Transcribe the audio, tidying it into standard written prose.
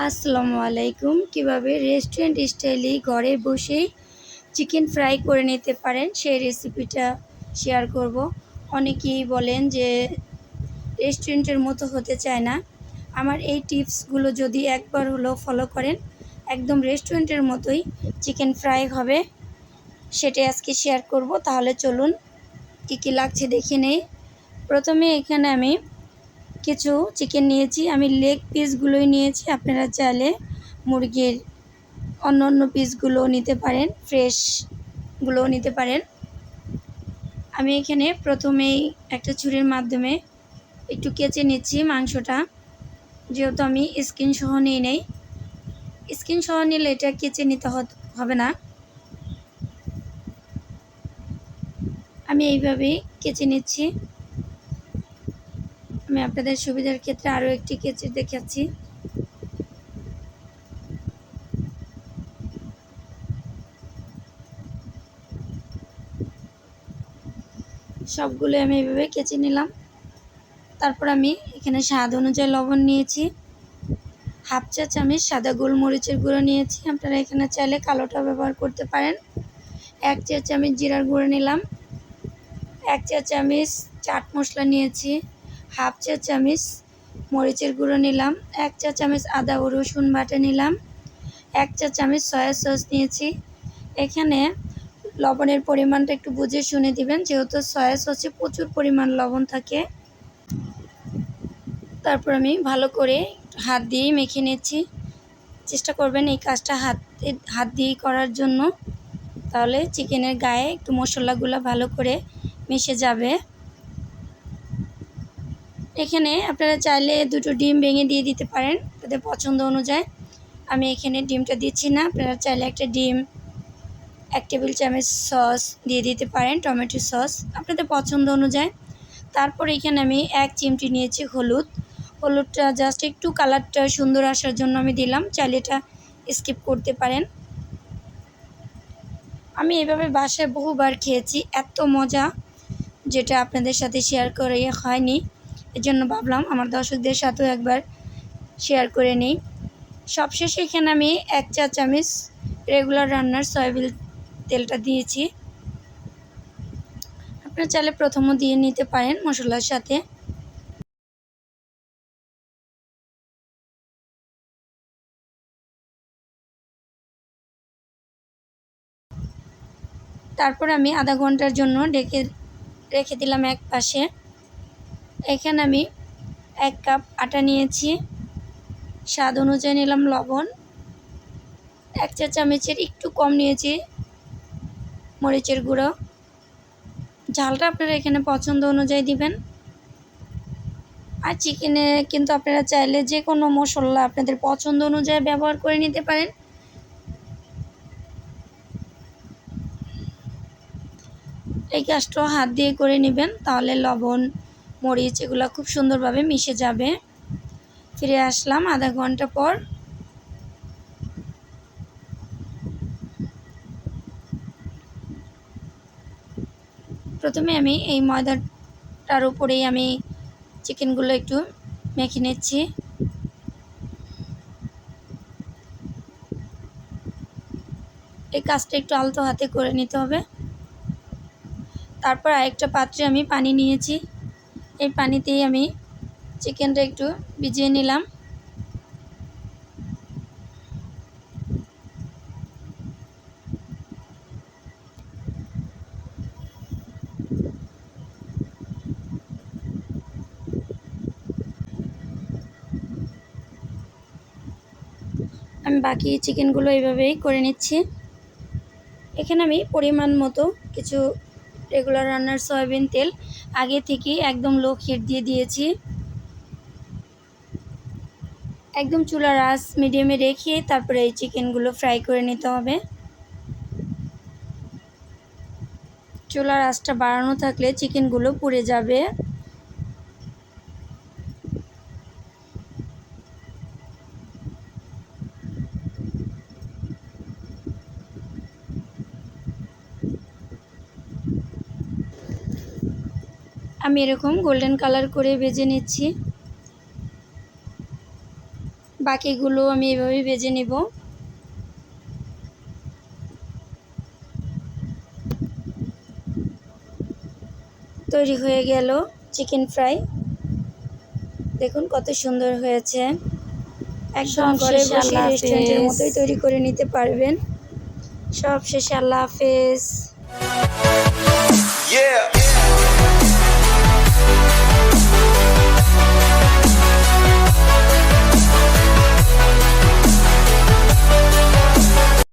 আসসালামু আলাইকুম। কিভাবে রেস্টুরেন্ট স্টাইলে ঘরে বসেই চিকেন ফ্রাই করে নিতে পারেন সেই রেসিপিটা শেয়ার করব। অনেকেই বলেন যে রেস্টুরেন্টের মতো হতে চায় না। আমার এই টিপসগুলো যদি একবার হলেও ফলো করেন, একদম রেস্টুরেন্টের মতোই চিকেন ফ্রাই হবে, সেটাই আজকে শেয়ার করব। তাহলে চলুন কী কী লাগছে দেখে নেই। প্রথমে এখানে আমি কিছু চিকেন নিয়েছি, আমি লেগ পিসগুলোই নিয়েছি। আপনারা চাইলে মুরগির অন্য পিসগুলো নিতে পারেন, ফ্রেশগুলোও নিতে পারেন। আমি এখানে প্রথমেই একটা ছুরির মাধ্যমে একটু কেচে নিচ্ছি মাংসটা, যেহেতু আমি স্কিন সহ নিয়ে নেই। স্কিন সহ নিলে এটা কেচে নিতে হবে না। আমি এইভাবেই কেচে নিচ্ছি। আমি আপনাদের সুবিধার ক্ষেত্রে আরও একটি কেচে দেখাচ্ছি। সবগুলো আমি এইভাবে কেচে নিলাম। তারপর আমি এখানে স্বাদ অনুযায়ী লবণ নিয়েছি, হাফ চা চামচ সাদা গোলমরিচের গুঁড়ো নিয়েছি। আপনারা এখানে চাইলে কালোটা ব্যবহার করতে পারেন। 1 চা চামচ জিরার গুঁড়ো নিলাম, 1 চা চামচ চাট মশলা নিয়েছি, হাফ চা চামচ মরিচের গুঁড়ো নিলাম, 1 চা চামচ আদা ও রসুন বাটা নিলাম, 1 চা চামচ সয়া সস নিয়েছি। এখানে লবণের পরিমাণটা একটু বুঝে শুনে দিবেন, যেহেতু সয়া সসে প্রচুর পরিমাণ লবণ থাকে। তারপর আমি ভালো করে হাত দিয়েই মেখে নিচ্ছি। চেষ্টা করবেন এই কাজটা হাত দিয়েই করার জন্য, তাহলে চিকেনের গায়ে একটু মশলাগুলো ভালো করে মিশে যাবে। এখানে আপনারা চাইলে 2টো ডিম ভেঙে দিয়ে দিতে পারেন তাদের পছন্দ অনুযায়ী। আমি এখানে ডিমটা দিচ্ছি না। আপনারা চাইলে একটা ডিম, 1 টেবিল চামচ সস দিয়ে দিতে পারেন, টমেটো সস আপনাদের পছন্দ অনুযায়ী। তারপর এখানে আমি 1 চিমটি নিয়েছি হলুদটা জাস্ট একটু কালারটা সুন্দর আসার জন্য আমি দিলাম, চাইলে এটা স্কিপ করতে পারেন। আমি এভাবে বাসায় বহুবার খেয়েছি, এত মজা, যেটা আপনাদের সাথে শেয়ার করে হয়নি। এজন্য ভাবলাম আমার দর্শকদের সাথেও একবার শেয়ার করে নিই। সবশেষে এখানে আমি 1 চা চামচ রেগুলার রান্নার সয়াবিন তেলটা দিয়েছি। আপনারা চাইলে প্রথমও দিয়ে নিতে পারেন মশলার সাথে। তারপর আমি আধা ঘন্টার জন্য রেখে দিলাম এক পাশে। এখানে আমি 1 কাপ আটা নিয়েছি, স্বাদ অনুযায়ী নিলাম লবণ, 1 চা চামচের একটু কম নিয়েছি মরিচের গুঁড়ো। ঝালটা আপনারা এখানে পছন্দ অনুযায়ী দিবেন। আর চিকেনে কিন্তু আপনারা চাইলে যে কোনো মশলা আপনাদের পছন্দ অনুযায়ী ব্যবহার করে নিতে পারেন। এই কাজটা হাত দিয়ে করে নেবেন, তাহলে লবণ মরিচ এগুলো খুব সুন্দরভাবে মিশে যাবে। ফিরে আসলাম আধা ঘন্টা পর। প্রথমে আমি এই ময়দাটার উপরেই আমি চিকেনগুলো একটু মেখে নিচ্ছি। এই কাজটা একটু আলতো হাতে করে নিতে হবে। তারপর আরেকটা পাত্রে আমি পানি নিয়েছি, এই পানিতেই আমি চিকেনটা একটু ভিজিয়ে নিলাম। আমি বাকি চিকেনগুলো এইভাবেই করে নিচ্ছি। এখানে আমি পরিমাণ মতো কিছু রেগুলার রান্নার সয়াবিন তেল আগে থেকেই একদম লো হিট দিয়ে দিয়েছি। একদম চুলার আঁচ মিডিয়ামে রেখে তারপরে এই চিকেনগুলো ফ্রাই করে নিতে হবে। চুলার আঁচটা বাড়ানো থাকলে চিকেনগুলো পুড়ে যাবে। আমি এরকম গোল্ডেন কালার করে ভেজে নিচ্ছি। বাকিগুলো আমি এভাবেই ভেজে নিব। তৈরি হয়ে গেল চিকেন ফ্রাই। দেখুন কত সুন্দর হয়েছে, একদম ঘরে বসে রেস্টুরেন্টের মতোই তৈরি করে নিতে পারবেন। সব শেষে আল্লাহ হাফেজ।